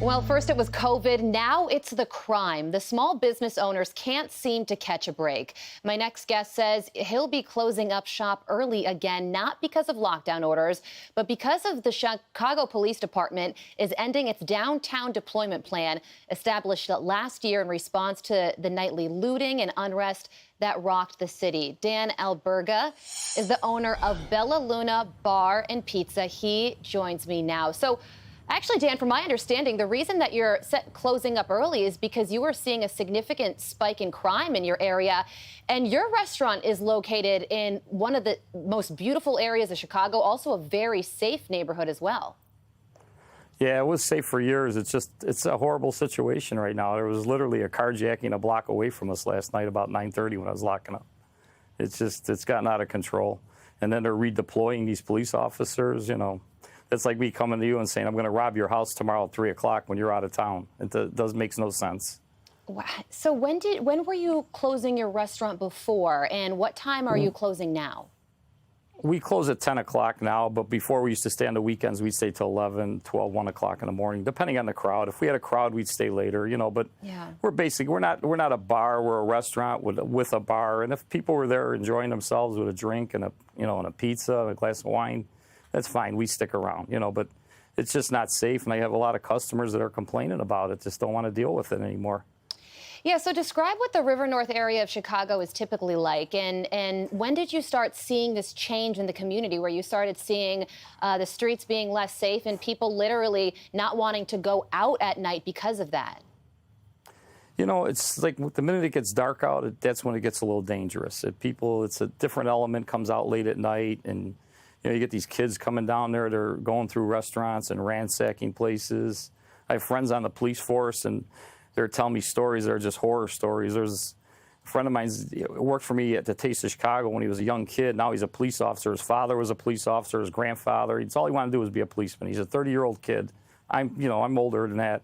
Well, first it was COVID. Now it's the crime. The small business owners can't seem to catch a break. My next guest says he'll be closing up shop early again, not because of lockdown orders, but because of the Chicago Police Department is ending its downtown deployment plan established last year in response to the nightly looting and unrest that rocked the city. Dan Alberga is the owner of Bella Luna Bar and Pizza. He joins me now. So actually, Dan, from my understanding, the reason that you're closing up early is because you were seeing a significant spike in crime in your area. And your restaurant is located in one of the most beautiful areas of Chicago, also a very safe neighborhood as well. Yeah, it was safe for years. It's a horrible situation right now. There was literally a carjacking a block away from us last night about 9:30 when I was locking up. It's gotten out of control. And then they're redeploying these police officers, you know. It's like me coming to you and saying, I'm going to rob your house tomorrow at 3 o'clock when you're out of town. Makes no sense. So when were you closing your restaurant before, and what time are you closing now? We close at 10 o'clock now, but before we used to stay on the weekends, we'd stay till 11, 12, 1 o'clock in the morning, depending on the crowd. If we had a crowd, we'd stay later, you know, but yeah. we're not a bar, we're a restaurant with a bar. And if people were there enjoying themselves with a drink and and a pizza and a glass of wine, that's fine. We stick around, you know, but it's just not safe. And I have a lot of customers that are complaining about it, just don't want to deal with it anymore. Yeah, so describe what the River North area of Chicago is typically like. And when did you start seeing this change in the community where you started seeing the streets being less safe and people literally not wanting to go out at night because of that? You know, it's like the minute it gets dark out, that's when it gets a little dangerous. It's a different element comes out late at night, and you get these kids coming down there, they're going through restaurants and ransacking places. I have friends on the police force, and they're telling me stories that are just horror stories. There's a friend of mine who worked for me at the Taste of Chicago when he was a young kid. Now he's a police officer. His father was a police officer, his grandfather. All he wanted to do was be a policeman. He's a 30-year-old kid. I'm older than that.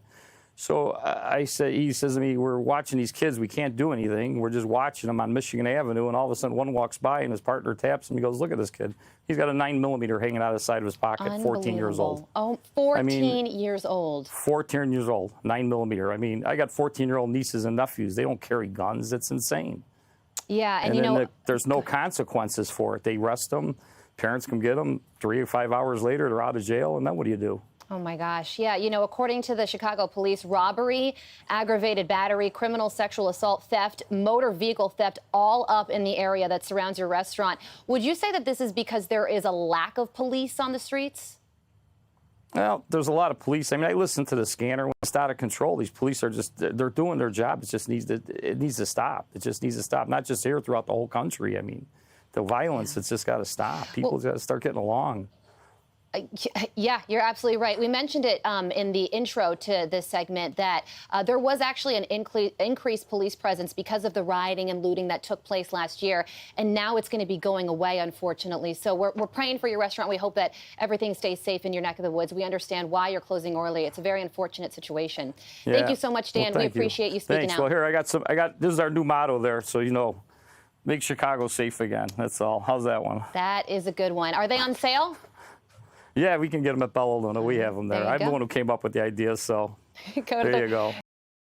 So he says to me, we're watching these kids. We can't do anything. We're just watching them on Michigan Avenue, and all of a sudden one walks by, and his partner taps him. He goes, look at this kid. He's got a 9mm hanging out of the side of his pocket, 14 years old. Oh, 14 years old. 14 years old, 9mm. I mean, I got 14-year-old nieces and nephews. They don't carry guns. It's insane. Yeah, and there's no consequences for it. They arrest them. Parents come get them. 3 or 5 hours later, they're out of jail, and then what do you do? Oh, my gosh. Yeah, according to the Chicago police, robbery, aggravated battery, criminal sexual assault, theft, motor vehicle theft, all up in the area that surrounds your restaurant. Would you say that this is because there is a lack of police on the streets? Well, there's a lot of police. I mean, I listen to the scanner. When it's out of control, these police are they're doing their job. It needs to stop. It just needs to stop, not just here, throughout the whole country. I mean, the violence, it's just got to stop. People got to start getting along. Yeah, you're absolutely right. We mentioned it in the intro to this segment that there was actually an increased police presence because of the rioting and looting that took place last year. And now it's going to be going away, unfortunately. So we're praying for your restaurant. We hope that everything stays safe in your neck of the woods. We understand why you're closing early. It's a very unfortunate situation. Yeah. Thank you so much, Dan. Well, we appreciate you speaking Thanks. out. Well, here, this is our new motto there. So, make Chicago safe again. That's all. How's that one? That is a good one. Are they on sale? Yeah, we can get them at Bella Luna. We have them there. I'm the one who came up with the idea, so there you go.